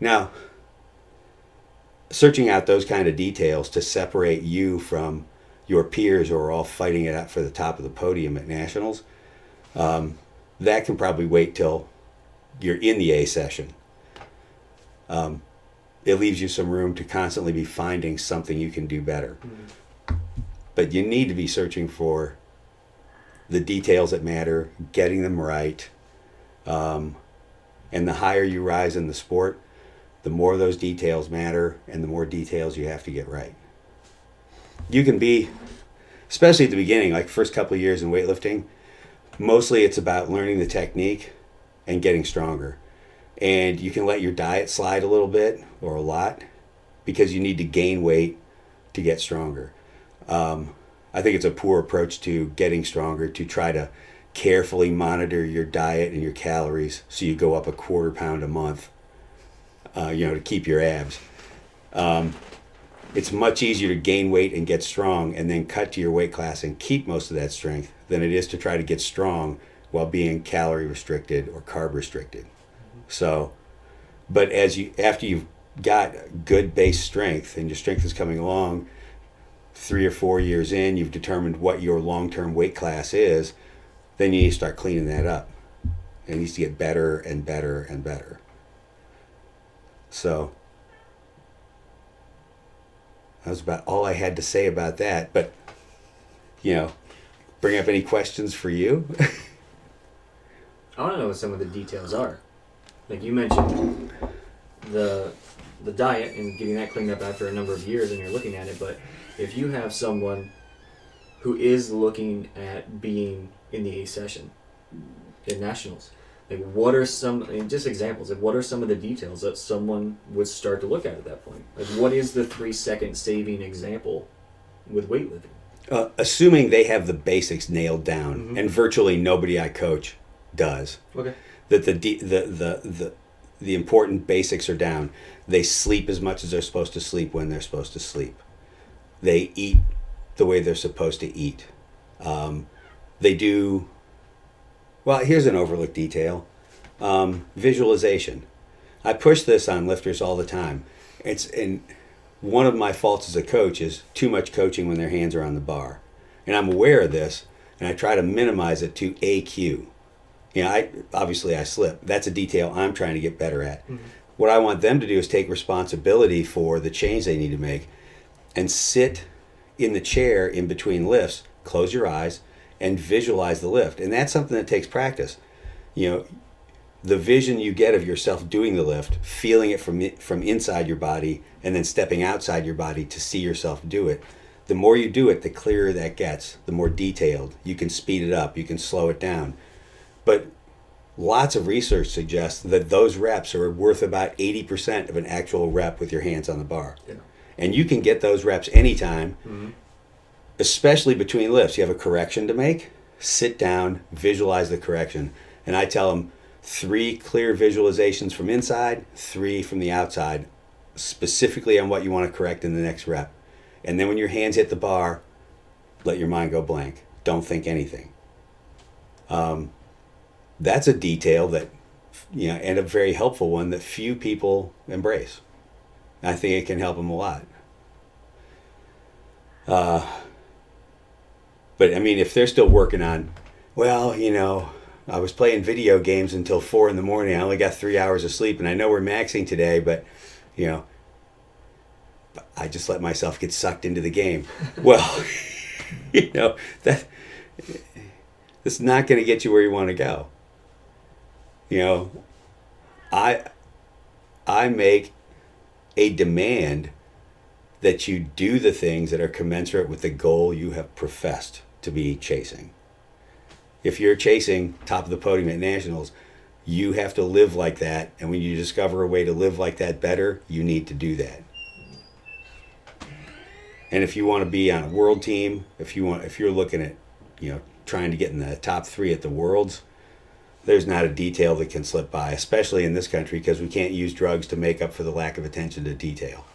Now, searching out those kind of details to separate you from your peers who are all fighting it out for the top of the podium at nationals, that can probably wait till you're in the A session. It leaves you some room to constantly be finding something you can do better. Mm-hmm. But you need to be searching for the details that matter, getting them right. And the higher you rise in the sport, the more those details matter and the more details you have to get right. You can be, especially at the beginning, like first couple of years in weightlifting, mostly it's about learning the technique and getting stronger. And you can let your diet slide a little bit or a lot because you need to gain weight to get stronger. I think it's a poor approach to getting stronger to try to carefully monitor your diet and your calories so you go up a 1/4 pound a month, to keep your abs. It's much easier to gain weight and get strong and then cut to your weight class and keep most of that strength than it is to try to get strong while being calorie restricted or carb restricted. So, but after you've got good base strength and your strength is coming along, 3 or 4 years in, you've determined what your long-term weight class is, then you need to start cleaning that up. It needs to get better and better and better. So, that was about all I had to say about that. But, bring up any questions for you? I want to know what some of the details are. Like you mentioned, the diet and getting that cleaned up after a number of years and you're looking at it, but if you have someone who is looking at being in the A session in nationals, like what are just examples of what are some of the details that someone would start to look at that point? Like what is the 3-second saving example with weightlifting? Assuming they have the basics nailed down, mm-hmm. and virtually nobody I coach does. Okay. That the important basics are down. They sleep as much as they're supposed to sleep when they're supposed to sleep. They eat the way they're supposed to eat. They do. Well, here's an overlooked detail. Visualization. I push this on lifters all the time. One of my faults as a coach is too much coaching when their hands are on the bar. And I'm aware of this, and I try to minimize it to AQ. I slip. That's a detail I'm trying to get better at. Mm-hmm. What I want them to do is take responsibility for the change they need to make and sit in the chair in between lifts, close your eyes, and visualize the lift. And that's something that takes practice. The vision you get of yourself doing the lift, feeling it from inside your body, and then stepping outside your body to see yourself do it. The more you do it, the clearer that gets, the more detailed. You can speed it up, you can slow it down. But lots of research suggests that those reps are worth about 80% of an actual rep with your hands on the bar. Yeah. And you can get those reps anytime, mm-hmm. especially between lifts. You have a correction to make, sit down, visualize the correction. And I tell them 3 clear visualizations from inside, 3 from the outside, specifically on what you want to correct in the next rep. And then when your hands hit the bar, let your mind go blank. Don't think anything. That's a detail that, and a very helpful one that few people embrace. I think it can help them a lot. But if they're still working on, I was playing video games until 4 a.m. I only got 3 hours of sleep, and I know we're maxing today, but, I just let myself get sucked into the game. Well, that's not going to get you where you want to go. I make a demand that you do the things that are commensurate with the goal you have professed to be chasing. If you're chasing top of the podium at nationals, you have to live like that. And when you discover a way to live like that better, you need to do that. And if you want to be on a world team, if you're looking at, trying to get in the top 3 at the Worlds, there's not a detail that can slip by, especially in this country, because we can't use drugs to make up for the lack of attention to detail.